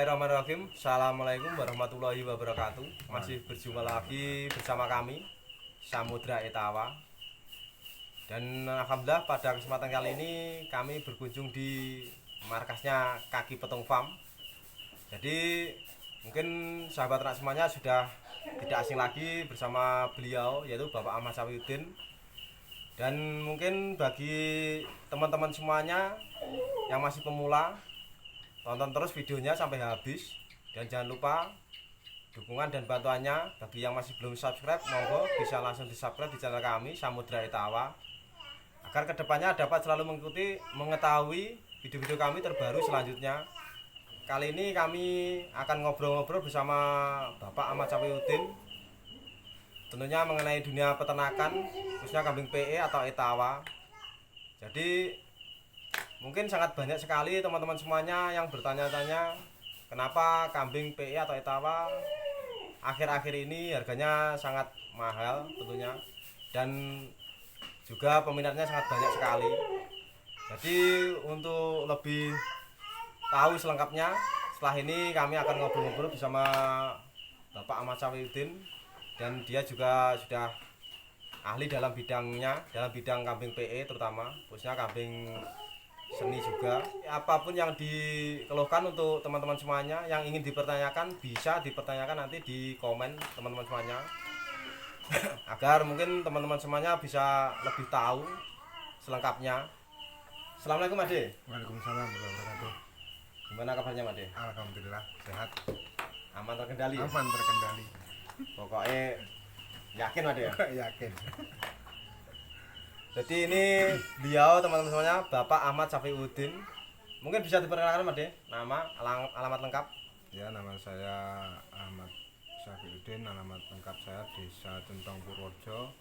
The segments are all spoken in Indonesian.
Bismillahirrahmanirrahim. Assalamualaikum warahmatullahi wabarakatuh. Masih berjumpa lagi bersama kami Samudra Etawa. Dan alhamdulillah pada kesempatan kali ini kami berkunjung di markasnya Kaki Petung Farm. Jadi mungkin sahabat ternak semuanya sudah tidak asing lagi bersama beliau, yaitu Bapak Ahmad Syafiuddin. Dan mungkin bagi teman-teman semuanya yang masih pemula, tonton terus videonya sampai habis. Dan jangan lupa dukungan dan bantuannya bagi yang masih belum subscribe, monggo bisa langsung di subscribe di channel kami Samudra Etawa, agar kedepannya dapat selalu mengetahui video-video kami terbaru selanjutnya. Kali ini kami akan ngobrol-ngobrol bersama Bapak Ahmad Syafiuddin, tentunya mengenai dunia peternakan, khususnya kambing PE atau Etawa. Jadi mungkin sangat banyak sekali teman-teman semuanya yang bertanya-tanya kenapa kambing PE atau Etawa akhir-akhir ini harganya sangat mahal tentunya, dan juga peminatnya sangat banyak sekali. Jadi untuk lebih tahu selengkapnya, setelah ini kami akan ngobrol-ngobrol bersama Bapak Ahmad Syafiuddin, dan dia juga sudah ahli dalam bidangnya, dalam bidang kambing PE terutama, khususnya kambing seni juga. Apapun yang dikeluhkan untuk teman-teman semuanya yang ingin dipertanyakan, bisa dipertanyakan nanti di komen teman-teman semuanya agar mungkin teman-teman semuanya bisa lebih tahu selengkapnya. Assalamualaikum Ade. Waalaikumsalam warahmatullahi wabarakatuh. Gimana kabarnya Ade? Alhamdulillah sehat, Aman terkendali ya? aman terkendali. Pokoknya yakin Ade ya? Yakin. Jadi ini beliau teman-teman semuanya Bapak Ahmad Syafiuddin. Mungkin bisa diperkenalkan Ade, nama, alamat lengkap. Ya, nama saya Ahmad Syafiuddin. Alamat lengkap saya Desa Centong Purworejo,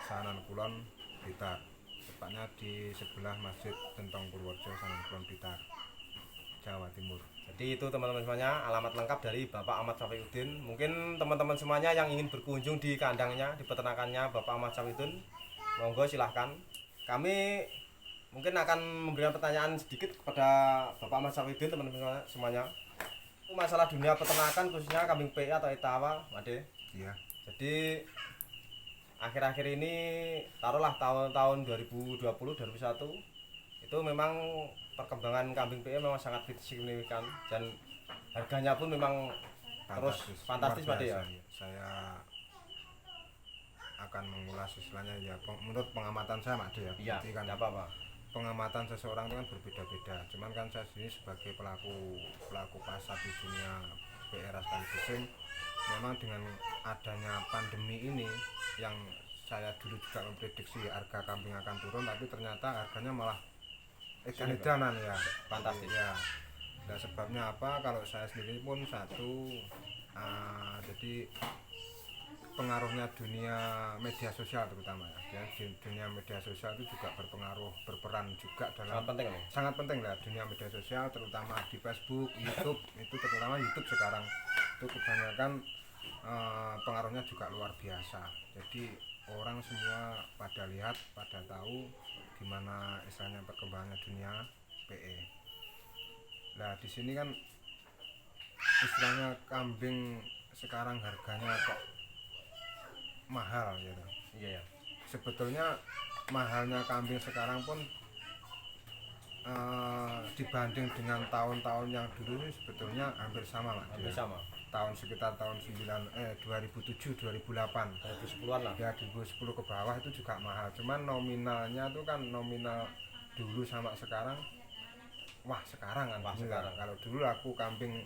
Sanan Kulon, Blitar. Tepatnya di sebelah Masjid Centong Purworejo, Sanan Kulon, Blitar, Jawa Timur. Jadi itu teman-teman semuanya alamat lengkap dari Bapak Ahmad Syafiuddin. Mungkin teman-teman semuanya yang ingin berkunjung di kandangnya, di peternakannya Bapak Ahmad Syafiuddin, monggo silahkan. Kami mungkin akan memberikan pertanyaan sedikit kepada Bapak Ahmad Syafiuddin, teman-teman semuanya. Masalah dunia peternakan khususnya kambing PE atau Etawa, Ade. Iya. Jadi akhir-akhir ini taruhlah tahun 2020 2021 itu memang perkembangan kambing PE memang sangat signifikan, dan harganya pun memang terus fantastis luar Ade ya. biasa. Saya akan mengulas istilahnya ya menurut pengamatan saya Mak De ya. Iya, Jadi kan tidak apa-apa. pengamatan seseorang itu kan berbeda-beda. Cuman kan saya sendiri sebagai pelaku pasar di dunia PE dan bising, memang dengan adanya pandemi ini yang saya dulu juga memprediksi harga kambing akan turun, tapi ternyata harganya malah edan-edanan ya. Fantastis. Ya. Nah, sebabnya apa? Kalau saya sendiri pun jadi pengaruhnya dunia media sosial terutama ya. Di dunia media sosial itu juga berperan juga dalam sangat penting lah dunia media sosial, terutama di Facebook, YouTube. Itu terutama YouTube sekarang itu kebanyakan pengaruhnya juga luar biasa. Jadi orang semua pada lihat, pada tahu gimana istilahnya perkembangannya dunia PE. Nah, di sini kan istilahnya kambing sekarang harganya kok mahal gitu. Iya ya. Sebetulnya mahalnya kambing sekarang pun dibanding dengan tahun-tahun yang dulu ini sebetulnya hampir sama Pak. Hampir sama. Tahun sekitar tahun 2007 2008 2010-an lah. ya, 2010 ke bawah itu juga mahal. Cuman nominalnya tuh kan nominal dulu sama sekarang, wah sekarang kan sekarang. Kalau dulu aku kambing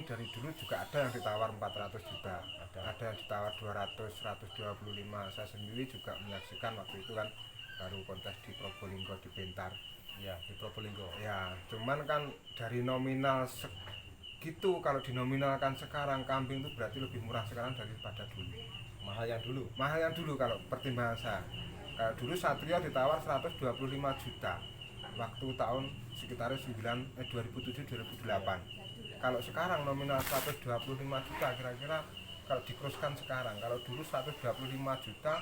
dari dulu juga ada yang ditawar 400 juta, ada yang ditawar 200, 125. Saya sendiri juga menyaksikan waktu itu kan baru kontes di Probolinggo di Bentar. Iya, di Probolinggo. Ya, cuman kan dari nominal segitu, kalau dinominalkan sekarang kambing itu berarti lebih murah sekarang daripada dulu. Mahal yang dulu. Mahal yang dulu kalau pertimbangan saya. Kalau dulu Satrio ditawar 125 juta. Waktu tahun sekitar 2007-2008. Kalau sekarang nominal 125 juta, kira-kira kalau dikruskan sekarang, kalau dulu 125 juta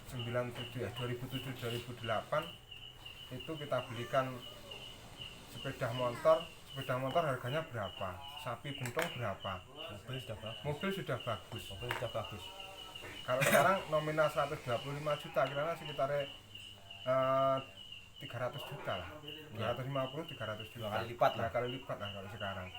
97 ya, 2007-2008 itu kita belikan sepeda motor sepeda motor harganya berapa, sapi buntung berapa, mobil sudah bagus. Kalau sekarang nominal 125 juta kira-kira sekitar 300 juta lah, 250-300 juta, dua kali lipat lah kalau sekarang.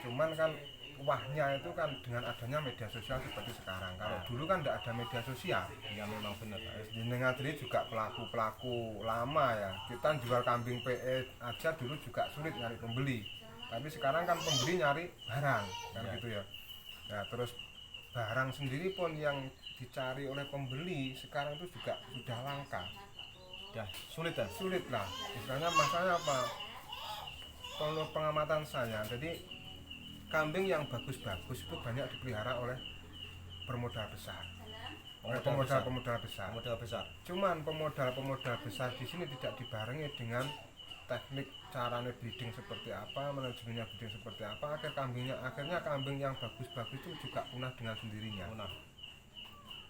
Cuman kan wahnya itu kan dengan adanya media sosial seperti sekarang. Kalau dulu kan tidak ada media sosial. Ya memang benar. Jenengan sendiri juga pelaku lama ya. Kita jual kambing PE aja dulu juga sulit nyari pembeli. Tapi sekarang kan pembeli nyari barang kan gitu ya. Nah, terus barang sendiri pun yang dicari oleh pembeli sekarang itu juga sudah langka. Ya, sulit lah. Misalnya masalahnya apa? Kalau pengamatan saya, jadi kambing yang bagus-bagus itu banyak dipelihara oleh bermodal besar. Pemodal besar. Cuman pemodal besar di sini tidak dibarengi dengan teknik caranya breeding seperti apa, manajemennya breeding seperti apa, akhirnya kambing yang bagus-bagus itu juga punah dengan sendirinya.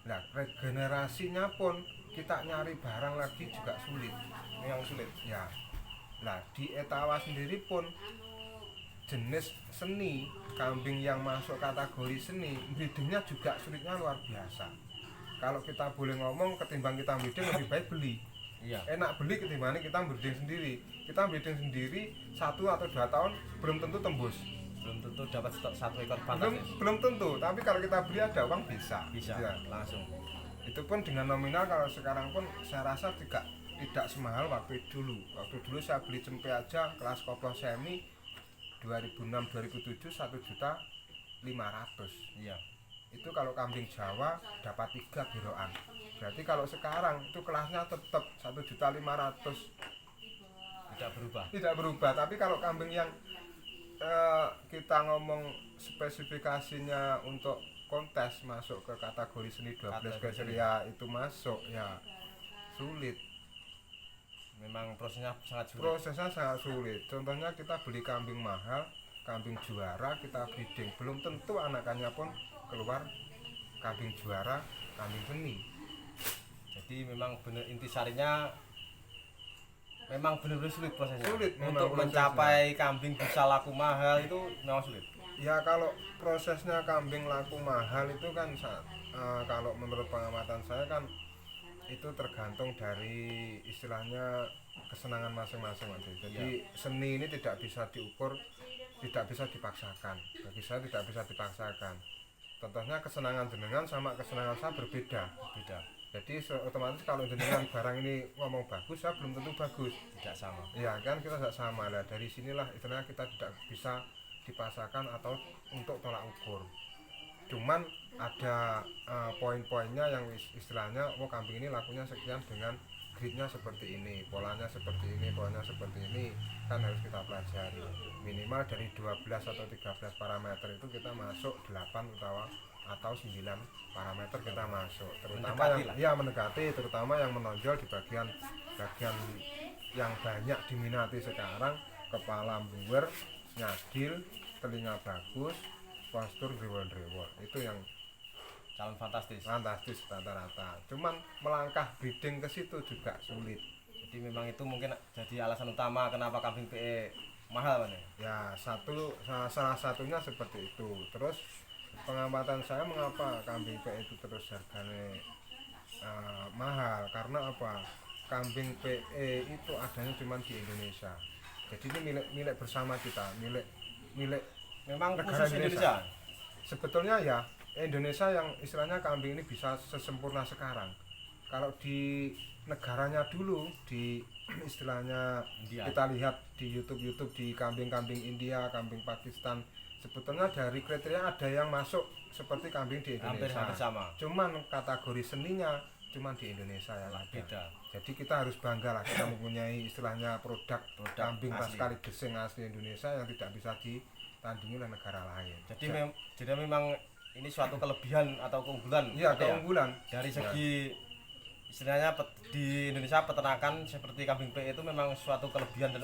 Nah, regenerasinya pun kita nyari barang lagi juga sulit. Ya. Nah, di Etawa sendiri pun jenis seni kambing yang masuk kategori seni breedingnya juga sulitnya luar biasa. Kalau kita boleh ngomong, ketimbang kita breeding lebih baik beli. Iya. Enak beli ketimbang kita breeding sendiri. Kita breeding sendiri 1 atau 2 tahun belum tentu tembus. Belum tentu dapat satu ekor pantas. Belum tentu, tapi kalau kita beli ada uang bisa ya. Langsung. Itu pun dengan nominal. Kalau sekarang pun saya rasa tidak semahal waktu dulu. Waktu dulu saya beli cempe aja kelas koplo semi 2006-2007 1.500.000. Iya. Itu kalau kambing Jawa dapat 3 biroan. Berarti kalau sekarang itu kelasnya tetap 1.500.000. Tidak berubah. Tapi kalau kambing yang kita ngomong spesifikasinya untuk kontes masuk ke kategori seni 12 kriteria itu masuk ya sulit. Memang prosesnya sangat sulit. Contohnya kita beli kambing mahal, kambing juara, kita breeding, belum tentu anakannya pun keluar kambing juara, kambing seni. Jadi memang benar intisarinya memang benar-benar sulit prosesnya. Untuk mencapai kambing bisa laku mahal itu memang sulit. Ya kalau prosesnya kambing laku mahal itu kan kalau menurut pengamatan saya kan itu tergantung dari istilahnya kesenangan masing-masing. Jadi seni ini tidak bisa diukur, tidak bisa dipaksakan. Bagi saya tidak bisa dipaksakan. Contohnya kesenangan jenengan sama kesenangan saya berbeda. Jadi otomatis kalau jenengan barang ini ngomong bagus, saya belum tentu bagus. Tidak sama. Ya kan kita tidak sama lah. Dari sinilah istilahnya kita tidak bisa dipaksakan atau untuk tolak ukur. Cuman ada poin-poinnya yang istilahnya kambing ini lakunya sekian dengan gridnya seperti ini, polanya seperti ini, polanya seperti ini, kan harus kita pelajari. Minimal dari 12 atau 13 parameter itu kita masuk 8 atau 9 parameter kita masuk. Terutama mendekati, terutama yang menonjol di bagian yang banyak diminati sekarang, kepala buwer, nyadil, telinga bagus, postur grewol-grewol. Itu yang calon fantastis rata-rata. Cuman melangkah breeding ke situ juga sulit. Jadi memang itu mungkin jadi alasan utama kenapa kambing PE mahal kan ya? Salah satunya seperti itu. Terus pengamatan saya mengapa kambing PE itu terus harganya mahal, karena apa? Kambing PE itu adanya cuma di Indonesia. Jadi ini milik bersama kita, milik memang negara Indonesia. Sebetulnya ya Indonesia yang istilahnya kambing ini bisa sesempurna sekarang. Kalau di negaranya dulu, di istilahnya India. Kita lihat di YouTube di kambing-kambing India, kambing Pakistan, sebetulnya dari kriteria ada yang masuk seperti kambing di Indonesia. Hampir sama. Cuman kategori seninya cuman di Indonesia yang ada. Jadi kita harus bangga lah kita mempunyai istilahnya produk kambing sekali gesing asli Indonesia yang tidak bisa ditandingi oleh negara lain. Jadi memang ini suatu kelebihan atau keunggulan. Iya, keunggulan. Dari segi istilahnya di Indonesia peternakan seperti kambing PE itu memang suatu kelebihan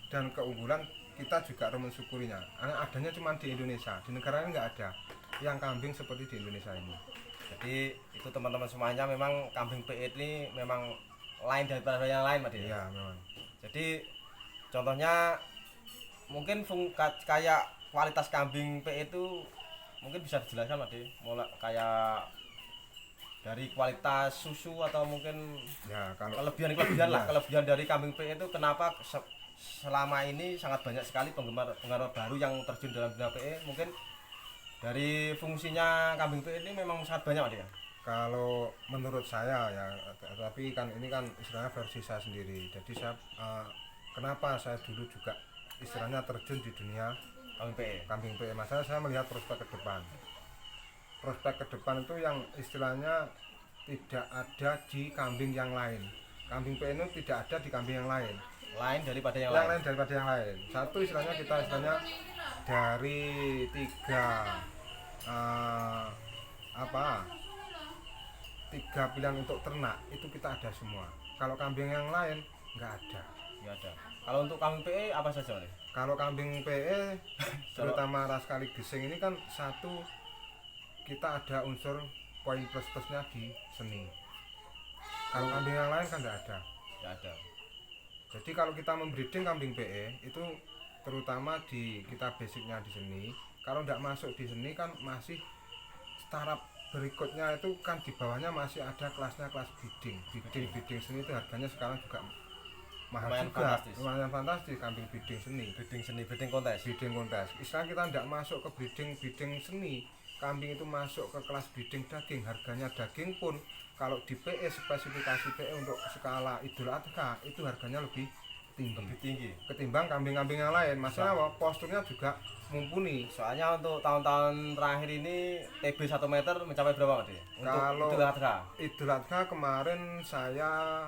dan keunggulan. Kita juga harus mensyukurinya. Adanya cuma di Indonesia, di negara lain nggak ada yang kambing seperti di Indonesia ini. Jadi itu teman-teman semuanya, memang kambing PE ini memang lain daripada yang lain, Mas. Iya, memang. Jadi contohnya mungkin kayak kualitas kambing PE itu mungkin bisa dijelaskan Mas De, mulai kayak dari kualitas susu atau mungkin Ya, kalau kelebihan lah, kelebihan dari kambing PE itu kenapa selama ini sangat banyak sekali penggemar baru yang terjun dalam dunia PE. Mungkin dari fungsinya kambing PE ini memang sangat banyak Mas De ya. kalau menurut saya ya, tapi kan ini kan istilahnya versi saya sendiri. Jadi saya kenapa saya dulu juga istilahnya terjun di dunia kambing PE. Masalah saya melihat prospek ke depan. Prospek ke depan itu yang istilahnya tidak ada di kambing yang lain. Kambing PE itu tidak ada di kambing yang lain. Lain daripada yang lain daripada yang lain. Satu istilahnya dari 3 pilihan untuk ternak itu kita ada semua. Kalau kambing yang lain nggak ada. Kalau untuk kambing PE apa saja nih? Kalau kambing PE terutama ras kali gesing ini kan satu, kita ada unsur poin plus-plusnya di seni. Kalau kambing yang lain kan nggak ada. Jadi kalau kita membreeding kambing PE itu terutama kita basicnya di seni. Kalau nggak masuk di seni kan masih startup berikutnya itu kan di bawahnya masih ada kelasnya, kelas breeding seni itu harganya sekarang juga mahal, lumayan fantastis kambing breeding kontes. Istilah kita tidak masuk ke breeding seni, kambing itu masuk ke kelas breeding daging. Harganya daging pun kalau di PE, spesifikasi PE untuk skala Idul Adha itu harganya lebih tinggi ketimbang kambing-kambing yang lain. Masalah posturnya juga mumpuni. Soalnya untuk tahun-tahun terakhir ini TB 1 meter mencapai berapa Mas? Kalau Idul Adha kemarin saya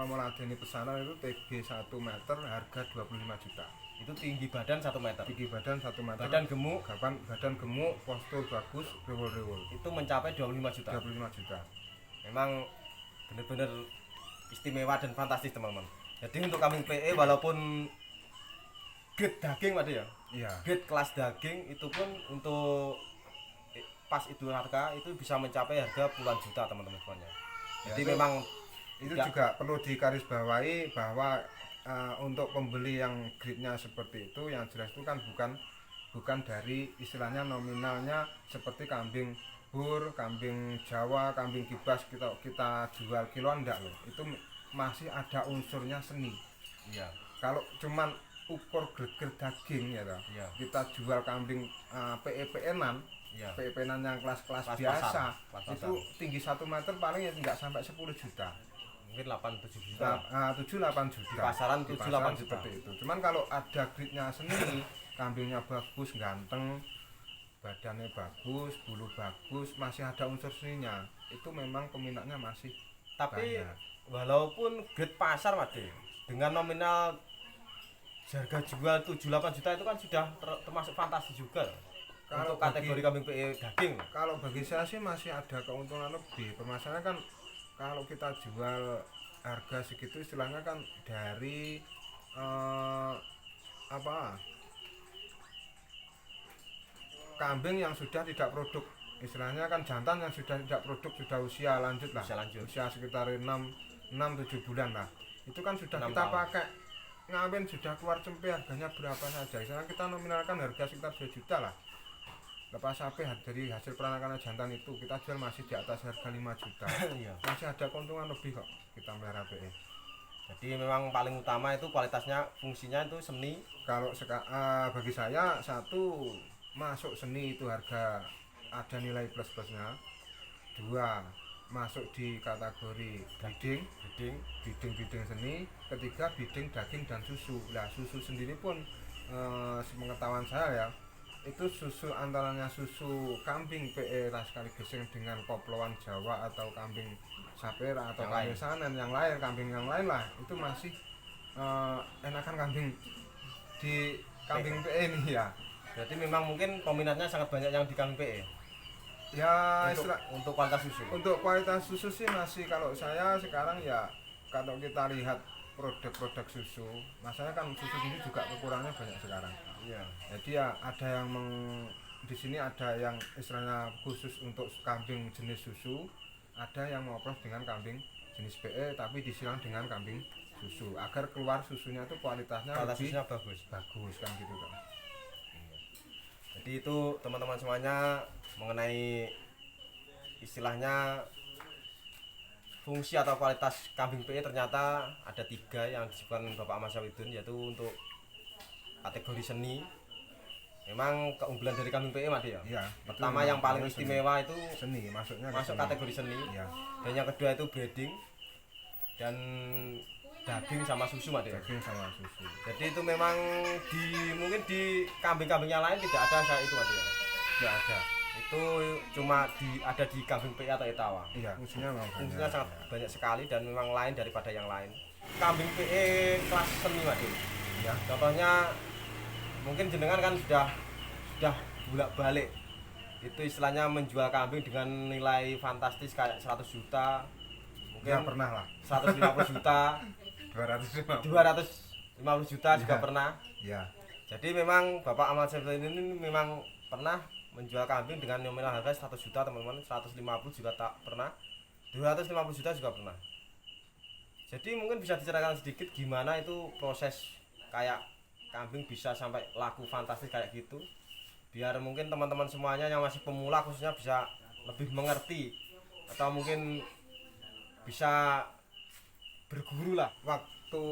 meladeni pesanan itu TB 1 meter harga 25 juta. Itu tinggi badan 1 meter. Badan gemuk, postur bagus, rewol. Itu mencapai 25 juta. Memang benar-benar istimewa dan fantastis teman-teman. Jadi untuk kambing PE walaupun grade daging Mas ya. Iya. Grade kelas daging itu pun untuk pas Idul Adha itu bisa mencapai harga puluhan juta teman-teman semuanya. Jadi memang itu juga perlu digarisbawahi bahwa untuk pembeli yang grade-nya seperti itu yang jelas itu kan bukan dari istilahnya nominalnya seperti kambing bur, kambing Jawa, kambing kibas kita jual kiloan enggak loh. Itu masih ada unsurnya seni. Iya. Kalau cuman ukur grade daging ya toh. Iya. Kita jual kambing PE-PE-an, iya. PE-PE-an yang kelas biasa, itu tinggi 1 meter paling ya enggak sampai 10 juta. Mungkin 8-7 juta. 7-8 juta. Di pasaran 7-8 juta seperti itu. Cuman kalau ada grade-nya seni, kambingnya bagus, ganteng, badannya bagus, bulu bagus, masih ada unsur seninya. Itu memang peminatnya masih tapi banyak. Walaupun grade pasar Mas dengan nominal harga jual 7-8 juta itu kan sudah termasuk fantasi juga kalau untuk kategori kambing PE daging. Kalau bagi saya sih masih ada keuntungan lebih. Permasalahan kan kalau kita jual harga segitu istilahnya kan dari kambing yang sudah tidak produk, istilahnya kan jantan yang sudah tidak produk, sudah usia lanjut lah, usia sekitar 6-7 bulan lah, itu kan sudah kita tahun. Pakai ngawin sudah keluar cempe, harganya berapa saja. Misalnya kita nominalkan harga sekitar 2 juta lah, lepas sampai dari hasil peranakan jantan itu kita jual masih di atas harga 5 juta. Masih ada keuntungan lebih kok kita melihara PE. Jadi memang paling utama itu kualitasnya, fungsinya itu seni. Kalau bagi saya satu, masuk seni itu harga ada nilai plus-plusnya. 2, masuk di kategori breeding seni. 3, breeding daging dan susu. Nah, susu sendiri pun sepengetahuan saya ya, itu susu antaranya susu kambing PE ras kali gesing dengan koploan Jawa atau kambing sapera atau kambing sanen yang lain, kambing yang lain lah, itu masih enakan kambing di kambing PE ini ya. Berarti memang mungkin peminatnya sangat banyak yang di kambing PE. Ya, untuk kualitas susu. Untuk kualitas susu sih masih, kalau saya sekarang ya kalau kita lihat produk-produk susu, masalahnya kan susu ini juga kekurangannya banyak sekarang. Iya. Jadi ya ada yang di sini ada yang istilahnya khusus untuk kambing jenis susu, ada yang ngoplos dengan kambing jenis PE tapi disilang dengan kambing susu agar keluar susunya itu kualitasnya Kualitasnya lebih bagus kan gitu kan. Jadi itu teman-teman semuanya mengenai istilahnya fungsi atau kualitas kambing PE ternyata ada 3 yang disebutkan Bapak Ahmad Syawidun, yaitu untuk kategori seni. Memang keunggulan dari kambing PE Mas ya. Iya, Pertama yang paling istimewa itu seni, masuk kategori seni. Ya. Dan yang kedua itu breeding dan daging sama susu Mas ya. Daging sama susu. Jadi itu memang mungkin di kambing-kambing yang lain tidak ada itu Mas ya. Tidak ada. Itu cuma ada di kambing PE atau Etawa. Iya, fungsinya sangat banyak sekali dan memang lain daripada yang lain. Kambing PE kelas seni Mas ya. Contohnya mungkin jenengan kan sudah bolak-balik itu istilahnya menjual kambing dengan nilai fantastis kayak 100 juta mungkin ya, pernah lah 150 juta 250 juta juga pernah ya. Jadi memang Bapak Ahmad Syawidun ini memang pernah menjual kambing dengan nominal harga 100 juta teman-teman, 150 juga tak pernah, 250 juta juga pernah. Jadi mungkin bisa diceritakan sedikit gimana itu proses kayak kambing bisa sampai laku fantastis kayak gitu, biar mungkin teman-teman semuanya yang masih pemula khususnya bisa lebih mengerti atau mungkin bisa berguru lah. Waktu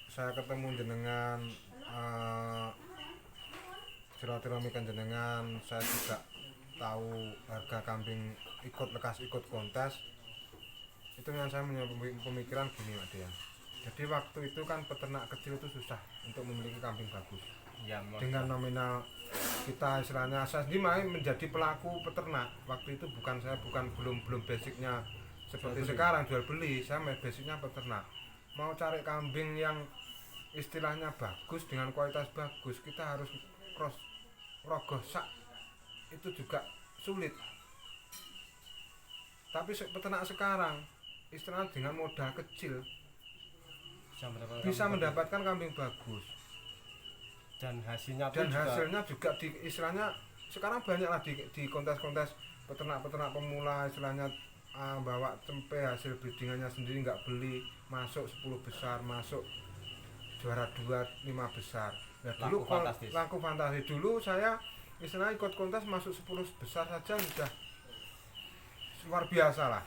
saya ketemu jenengan silaturahmi kan jenengan, saya juga tahu harga kambing ikut kontes. Itu yang saya punya pemikiran gini Mas ya. Jadi waktu itu kan peternak kecil itu susah untuk memiliki kambing bagus. Ya, dengan nominal kita istilahnya, saya sendiri menjadi pelaku peternak. Waktu itu belum basicnya seperti sekarang jual beli. Saya basicnya peternak. Mau cari kambing yang istilahnya bagus dengan kualitas bagus, kita harus rogoh sak, itu juga sulit. Tapi peternak sekarang istilahnya dengan modal kecil bisa mendapatkan kambing bagus dan hasilnya juga di istilahnya sekarang banyak lah di kontes-kontes peternak pemula istilahnya bawa cempe hasil breedingannya sendiri, nggak beli, masuk 10 besar, masuk juara 2, 5 besar. Nah, dulu laku fantastis. Dulu saya istilahnya ikut kontes masuk 10 besar saja sudah luar biasa lah.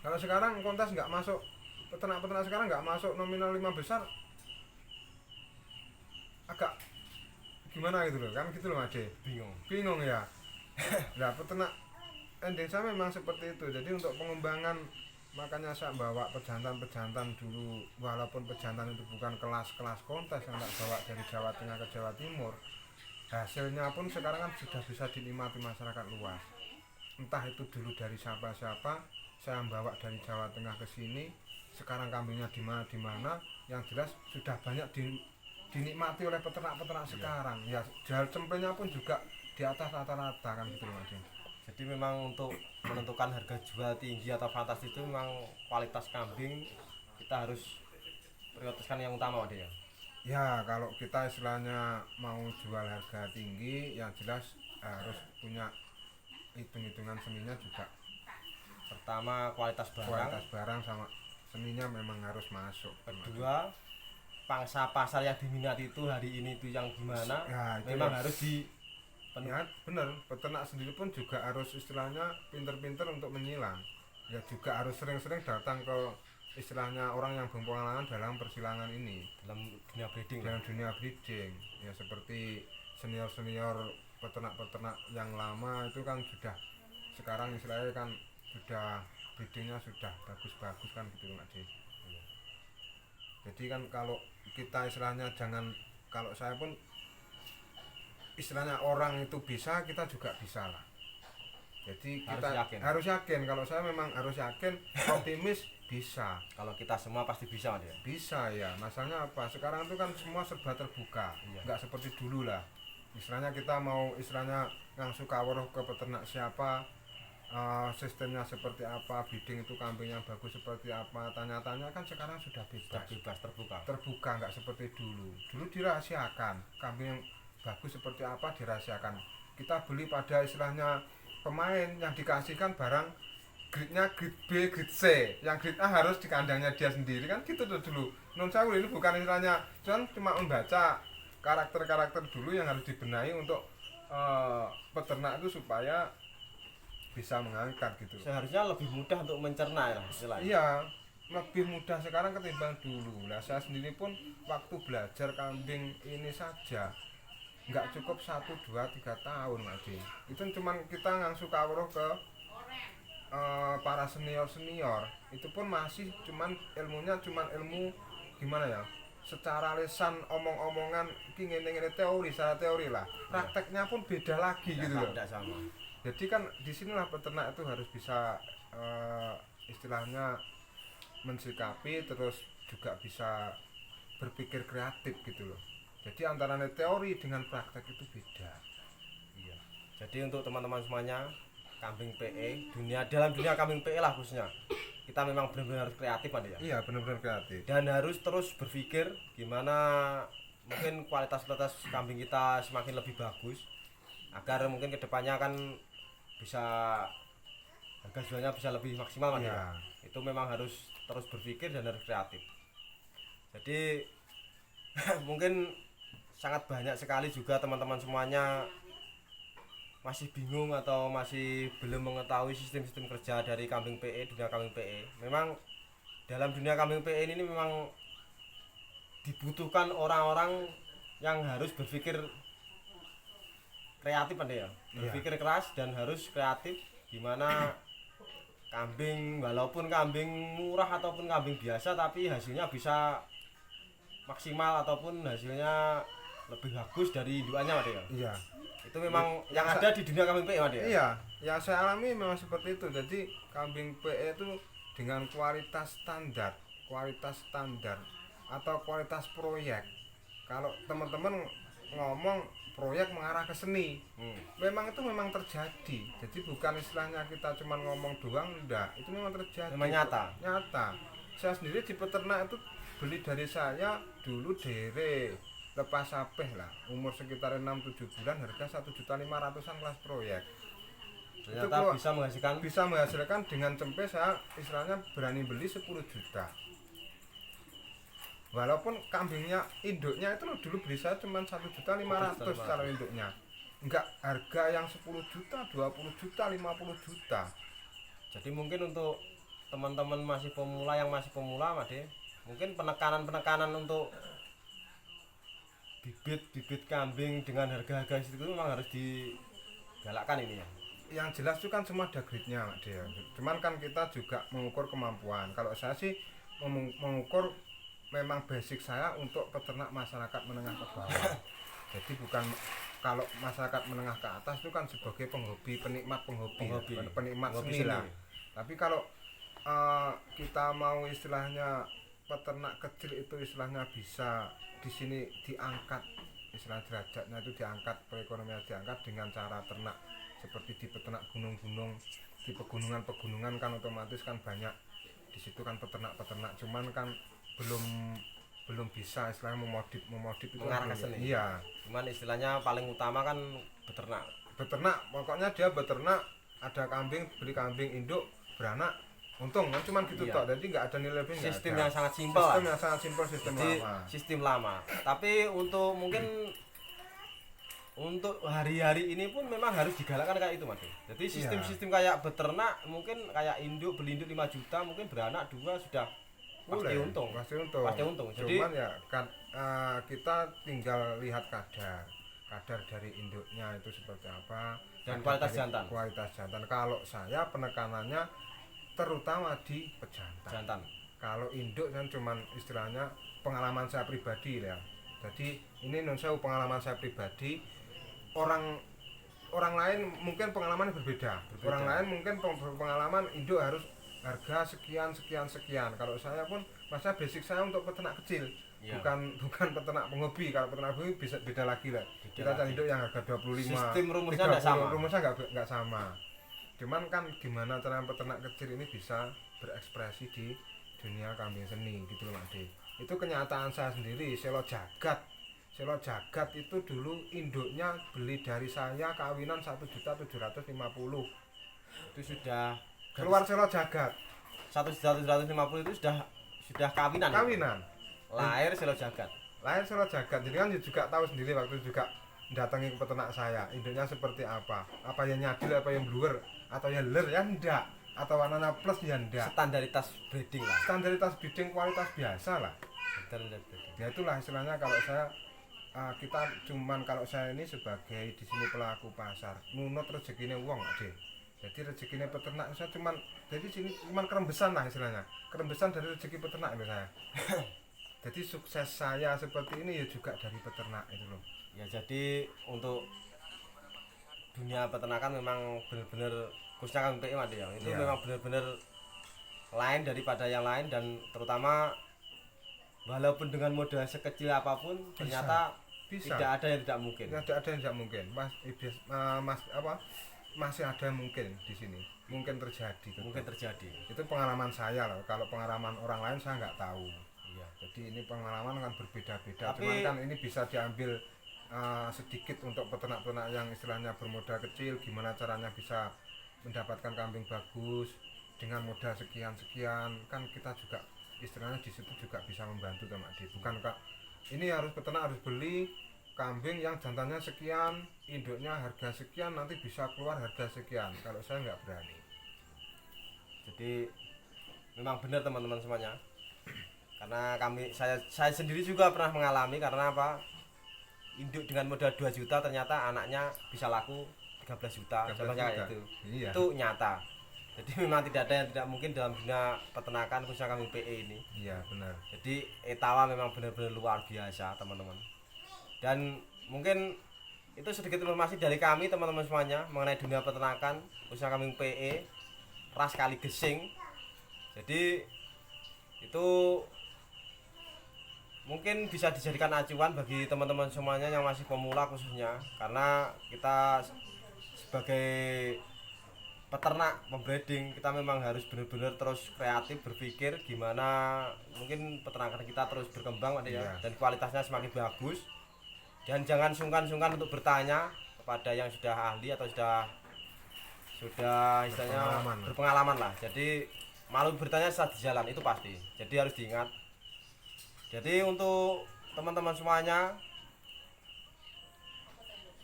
Kalau sekarang kontes nggak masuk, peternak sekarang nggak masuk nominal 5 besar, agak gimana gitu loh, kan gitu loh Mas. Bingung ya. Nah, peternak ending saya memang seperti itu. Jadi untuk pengembangan, makanya saya bawa pejantan dulu, walaupun pejantan itu bukan kelas kontes, yang tak bawa dari Jawa Tengah ke Jawa Timur, hasilnya pun sekarang kan sudah bisa dinikmati masyarakat luas. Entah itu dulu dari siapa-siapa, saya bawa dari Jawa Tengah ke sini, sekarang kambingnya di mana, yang jelas sudah banyak dinikmati oleh peternak sekarang. Ya, jual cempenya pun juga di atas rata-rata kan gitu Mas. Jadi memang untuk menentukan harga jual tinggi atau fantastis itu memang kualitas kambing kita harus prioritaskan yang utama ya. Ya, kalau kita istilahnya mau jual harga tinggi, yang jelas harus punya hitung-hitungan seninya juga. Pertama kualitas barang sama seninya memang harus masuk. Kedua, pangsa pasar yang diminati itu hari ini itu yang gimana, ya, memang harus ya, benar. Peternak sendiri pun juga harus istilahnya pinter-pinter untuk menyilang. Ya, juga harus sering-sering datang ke istilahnya orang yang berpengalaman dalam persilangan ini, dalam dunia breeding. Ya, seperti senior peternak yang lama itu kan sudah, sekarang istilahnya kan sudah breedingnya sudah bagus-bagus kan gitu Mas. Jadi kan kalau kita istilahnya kalau saya pun istilahnya orang itu bisa, kita juga bisa lah. Jadi kita harus yakin. Kalau saya memang harus yakin, optimis bisa. Kalau kita semua pasti bisa ya. Bisa ya. Masalahnya apa? Sekarang itu kan semua serba terbuka. Nggak seperti dulu lah. Istilahnya kita mau istilahnya langsung kawruh ke peternak siapa, sistemnya seperti apa, breeding itu kambing yang bagus seperti apa, tanya-tanya kan sekarang sudah bebas terbuka, nggak seperti dulu dirahasiakan, kambing yang bagus seperti apa dirahasiakan, kita beli pada istilahnya pemain yang dikasihkan barang grade-nya grade B, grade C. Yang grade A harus di kandangnya dia sendiri kan gitu tuh dulu. Non sewu ini bukan istilahnya, cuma membaca karakter-karakter dulu yang harus dibenahi untuk peternak itu supaya bisa mengangkat gitu. Seharusnya lebih mudah untuk mencerna ya istilahnya. Iya, lebih mudah sekarang ketimbang dulu. Nah, saya sendiri pun waktu belajar kambing ini saja nggak cukup 1, 2, 3 tahun Mas. Itu cuman kita ngangsu kawruh ke para senior itu pun masih cuman ilmunya cuman ilmu gimana ya, secara lisan omong-omongan ngene teori, secara teori lah, prakteknya pun beda lagi gitu loh. Tidak sama. Jadi kan disinilah peternak itu harus bisa istilahnya mensikapi, terus juga bisa berpikir kreatif gitu loh. Jadi antara teori dengan praktek itu beda. Iya. Jadi untuk teman-teman semuanya, kambing PE, dalam dunia kambing PE lah khususnya, kita memang benar-benar harus kreatif Pak ya. Iya, benar-benar kreatif. Dan harus terus berpikir gimana mungkin kualitas kambing kita semakin lebih bagus, agar mungkin kedepannya kan bisa harga jualnya bisa lebih maksimal Pak ya. Itu memang harus terus berpikir dan harus kreatif. Jadi mungkin sangat banyak sekali juga teman-teman semuanya masih bingung atau masih belum mengetahui sistem-sistem kerja dari kambing PE, dunia kambing PE. Memang dalam dunia kambing PE ini memang dibutuhkan orang-orang yang harus berpikir kreatif Anda ya. Berpikir keras dan harus kreatif gimana kambing, walaupun kambing murah ataupun kambing biasa, tapi hasilnya bisa maksimal ataupun hasilnya lebih bagus dari indukannya Mas ya. Iya. Itu memang yang ada di dunia kambing PE Mas ya. Iya, yang saya alami memang seperti itu. Jadi kambing PE itu dengan kualitas standar atau kualitas proyek. Kalau teman-teman ngomong proyek mengarah ke seni, memang itu memang terjadi. Jadi bukan istilahnya kita cuma ngomong doang, enggak. Itu memang terjadi. Memang Nyata. Saya sendiri di peternak itu beli dari saya dulu dari lepas sapeh lah, umur sekitar 6-7 bulan, harga 1.500.000-an kelas proyek. Ternyata itu bisa menghasilkan dengan cempe saya istilahnya berani beli 10 juta. Walaupun kambingnya induknya itu dulu beli saya cuma 1.500.000 kalau induknya. Enggak harga yang 10 juta, 20 juta, 50 juta. Jadi mungkin untuk teman-teman yang masih pemula Mas De, mungkin penekanan untuk bibit kambing dengan harga-harga itu memang harus digalakkan ini ya. Yang jelas itu kan semua ada grade-nya Mak Dea. Cuman kan kita juga mengukur kemampuan. Kalau saya sih mengukur memang basic saya untuk peternak masyarakat menengah ke bawah. Jadi bukan kalau masyarakat menengah ke atas itu kan sebagai penikmat seni lah. Tapi kalau kita mau istilahnya peternak kecil itu istilahnya bisa di sini diangkat, istilah derajatnya itu diangkat, perekonomian diangkat dengan cara ternak seperti di peternak gunung-gunung, di pegunungan kan otomatis kan banyak di situ kan peternak, cuman kan belum bisa istilahnya memodif itu mengarah ke seni. Iya. Cuman istilahnya paling utama kan beternak, pokoknya dia beternak, ada kambing, beli kambing induk, beranak, untung kan cuma gitu toh. Jadi nggak ada nilai lebih. Sistem yang sangat simpel. Sistem lama. Sistem lama. Tapi untuk hari-hari ini pun memang harus digalakkan kayak itu Mas. Jadi sistem kayak beternak mungkin kayak beli induk 5 juta, mungkin beranak 2 sudah pasti untung. Jadi cuman ya kan kita tinggal lihat kadar dari induknya itu seperti apa dan kualitas jantan. Kalau saya penekanannya terutama di pejantan. Kalau induk kan cuman istilahnya pengalaman saya pribadi ya. Jadi ini pengalaman saya pribadi. Orang lain mungkin pengalaman berbeda. Orang lain mungkin pengalaman induk harus harga sekian. Kalau saya pun masa basic saya untuk peternak kecil. Ya. Bukan peternak penghobi. Kalau peternak penghobi bisa beda lagi lah. Kita cari induk yang harga 25. Sistem rumusnya enggak sama. Rumusnya enggak sama. Cuman kan gimana cara peternak kecil ini bisa berekspresi di dunia kambing seni gitu loh Mas De. Itu kenyataan saya sendiri. Selo Jagat itu dulu induknya beli dari saya kawinan 1.750.000. Itu sudah keluar Selo Jagat. 1.150 itu sudah kawinan. Kawinan. Lahir Selo Jagat. Lahir Selo Jagat. Jadi kan juga tahu sendiri waktu juga datangi ke peternak saya, induknya seperti apa yang nyadil, apa yang bluer, atau yang ler ya enggak, atau warna plus ya enggak. Standaritas breeding lah. Standaritas breeding kualitas biasa lah. Ya itulah istilahnya kalau saya kita cuman kalau saya ini sebagai di sini pelaku pasar, nunut rezekinya uang deh. Jadi rezekinya peternak saya cuman jadi sini cuman kerembesan lah istilahnya. Kerembesan dari rezeki peternak itu saya. Jadi sukses saya seperti ini ya juga dari peternak itu loh. Ya jadi untuk dunia peternakan memang benar-benar khususnya kami PI Mas ya. Itu memang benar-benar lain daripada yang lain, dan terutama walaupun dengan modal sekecil apapun ternyata bisa. Tidak ada yang tidak mungkin. Tidak ada yang tidak mungkin. Masih ada yang mungkin di sini. Mungkin terjadi. Mungkin terjadi. Itu pengalaman saya loh. Kalau pengalaman orang lain saya nggak tahu. Iya. Jadi ini pengalaman kan berbeda-beda. Tapi, cuman kan ini bisa diambil sedikit untuk peternak-peternak yang istilahnya bermodal kecil, gimana caranya bisa mendapatkan kambing bagus dengan modal sekian-sekian. Kan kita juga istilahnya di situ juga bisa membantu teman Adi. Bukan Kak, ini harus peternak harus beli kambing yang jantannya sekian, induknya harga sekian, nanti bisa keluar harga sekian. Kalau saya nggak berani. Jadi memang benar teman-teman semuanya. Karena saya sendiri juga pernah mengalami, karena apa? Induk dengan modal 2 juta ternyata anaknya bisa laku 13 juta. Contohnya kayak itu. Iya. Itu nyata. Jadi memang tidak ada yang tidak mungkin dalam dunia peternakan khususnya kambing PE ini. Iya, benar. Jadi Etawa memang benar-benar luar biasa teman-teman. Dan mungkin itu sedikit informasi dari kami teman-teman semuanya mengenai dunia peternakan khususnya kambing PE ras kali gesing. Jadi itu mungkin bisa dijadikan acuan bagi teman-teman semuanya yang masih pemula khususnya, karena kita sebagai peternak pembreeding kita memang harus benar-benar terus kreatif berpikir gimana mungkin peternakan kita terus berkembang ya, dan kualitasnya semakin bagus, dan jangan sungkan-sungkan untuk bertanya kepada yang sudah ahli atau sudah istilahnya berpengalaman lah. Jadi malu bertanya saat di jalan itu pasti, jadi harus diingat. Jadi untuk teman-teman semuanya,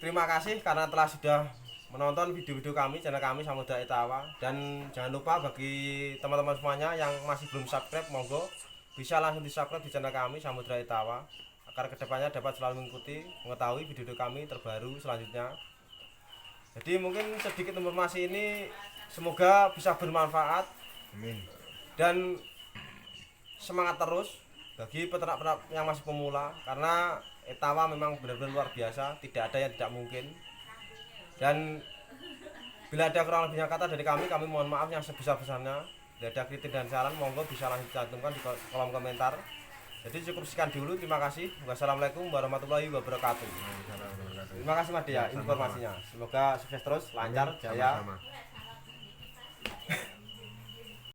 terima kasih karena telah sudah menonton video-video kami, channel kami Samudra Etawa. Dan jangan lupa bagi teman-teman semuanya yang masih belum subscribe, monggo bisa langsung di subscribe di channel kami Samudra Etawa, agar kedepannya dapat selalu mengikuti mengetahui video-video kami terbaru selanjutnya. Jadi mungkin sedikit informasi ini semoga bisa bermanfaat. Amin. Dan semangat terus bagi peternak-peternak yang masih pemula, karena Etawa memang benar-benar luar biasa, tidak ada yang tidak mungkin. Dan bila ada kurang lebihnya kata dari kami mohon maaf yang sebesar-besarnya. Bila ada kritik dan saran monggo bisa langsung dicantumkan di kolom komentar. Jadi cukup sekian dulu, terima kasih. Wassalamualaikum warahmatullahi wabarakatuh. Terima kasih Mas Dia informasinya. Semoga sukses terus, lancar, jaya.